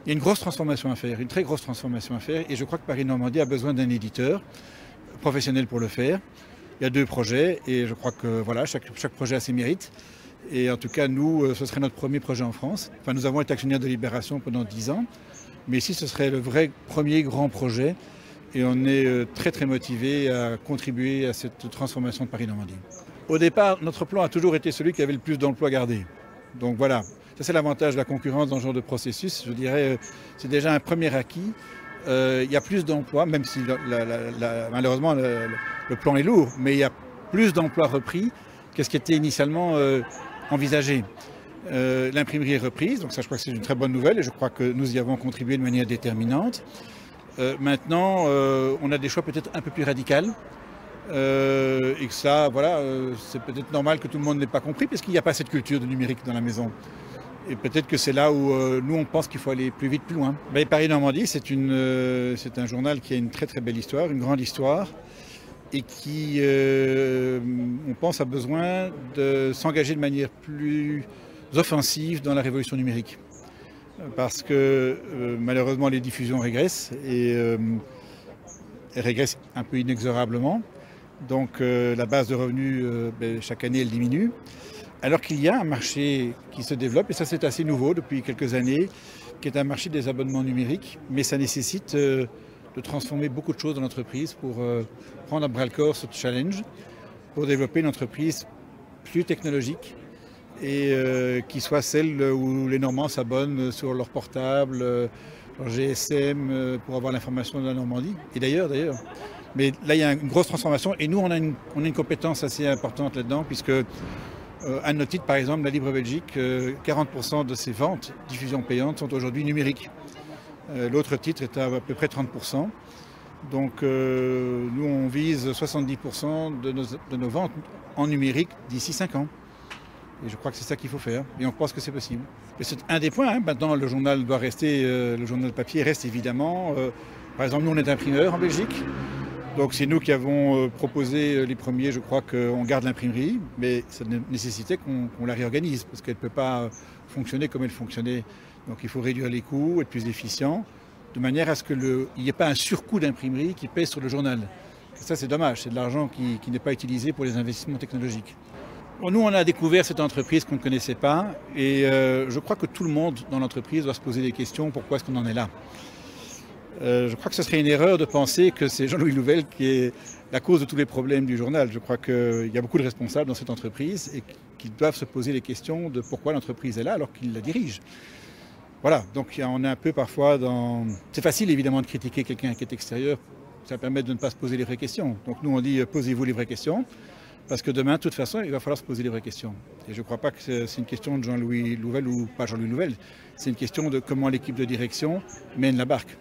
Il y a une grosse transformation à faire, une très grosse transformation à faire, et je crois que Paris-Normandie a besoin d'un éditeur professionnel pour le faire. Il y a 2 projets, et je crois que voilà, chaque projet a ses mérites. Et en tout cas, nous, ce serait notre premier projet en France. Enfin, nous avons été actionnaires de Libération pendant 10 ans, mais ici, ce serait le vrai premier grand projet. Et on est très très motivés à contribuer à cette transformation de Paris-Normandie. Au départ, notre plan a toujours été celui qui avait le plus d'emplois gardés. Donc voilà, ça c'est l'avantage de la concurrence dans ce genre de processus. Je dirais, c'est déjà un premier acquis. Il y a plus d'emplois, même si malheureusement le plan est lourd, mais il y a plus d'emplois repris que ce qui était initialement envisagé. L'imprimerie est reprise, donc ça je crois que c'est une très bonne nouvelle et je crois que nous y avons contribué de manière déterminante. Maintenant, on a des choix peut-être un peu plus radicaux. Et que ça, voilà, c'est peut-être normal que tout le monde n'ait pas compris parce qu'il n'y a pas cette culture de numérique dans la maison. Et peut-être que c'est là où nous on pense qu'il faut aller plus vite, plus loin. Paris-Normandie, c'est un journal qui a une très très belle histoire, une grande histoire, et qui, on pense, a besoin de s'engager de manière plus offensive dans la révolution numérique. Parce que malheureusement les diffusions régressent et elles régressent un peu inexorablement. Donc la base de revenus, chaque année, elle diminue. Alors qu'il y a un marché qui se développe, et ça c'est assez nouveau depuis quelques années, qui est un marché des abonnements numériques. Mais ça nécessite de transformer beaucoup de choses dans l'entreprise pour prendre à bras-le-corps ce challenge, pour développer une entreprise plus technologique et qui soit celle où les Normands s'abonnent sur leur portable, leur GSM, pour avoir l'information de la Normandie, et d'ailleurs. Mais là, il y a une grosse transformation et nous, on a une compétence assez importante là-dedans, puisque à notre titre, par exemple, la Libre Belgique, 40% de ses ventes, diffusion payante, sont aujourd'hui numériques. L'autre titre est à peu près 30%. Donc nous, on vise 70% de nos ventes en numérique d'ici 5 ans. Et je crois que c'est ça qu'il faut faire, et on pense que c'est possible. Et c'est un des points, hein. Maintenant le journal doit rester, le journal papier reste évidemment. Par exemple, nous on est imprimeurs en Belgique, donc c'est nous qui avons proposé les premiers, je crois qu'on garde l'imprimerie, mais ça nécessitait qu'on la réorganise, parce qu'elle ne peut pas fonctionner comme elle fonctionnait. Donc il faut réduire les coûts, être plus efficient, de manière à ce qu'il n'y ait pas un surcoût d'imprimerie qui pèse sur le journal. Et ça c'est dommage, c'est de l'argent qui n'est pas utilisé pour les investissements technologiques. Bon, nous, on a découvert cette entreprise qu'on ne connaissait pas et je crois que tout le monde dans l'entreprise doit se poser des questions, pourquoi est-ce qu'on en est là? Je crois que ce serait une erreur de penser que c'est Jean-Louis Louvel qui est la cause de tous les problèmes du journal. Je crois qu'il y a beaucoup de responsables dans cette entreprise et qu'ils doivent se poser les questions de pourquoi l'entreprise est là alors qu'ils la dirigent. Voilà, donc on est un peu parfois dans... C'est facile évidemment de critiquer quelqu'un qui est extérieur, ça permet de ne pas se poser les vraies questions. Donc nous on dit posez-vous les vraies questions. Parce que demain, de toute façon, il va falloir se poser les vraies questions. Et je ne crois pas que c'est une question de Jean-Louis Louvel ou pas Jean-Louis Louvel. C'est une question de comment l'équipe de direction mène la barque.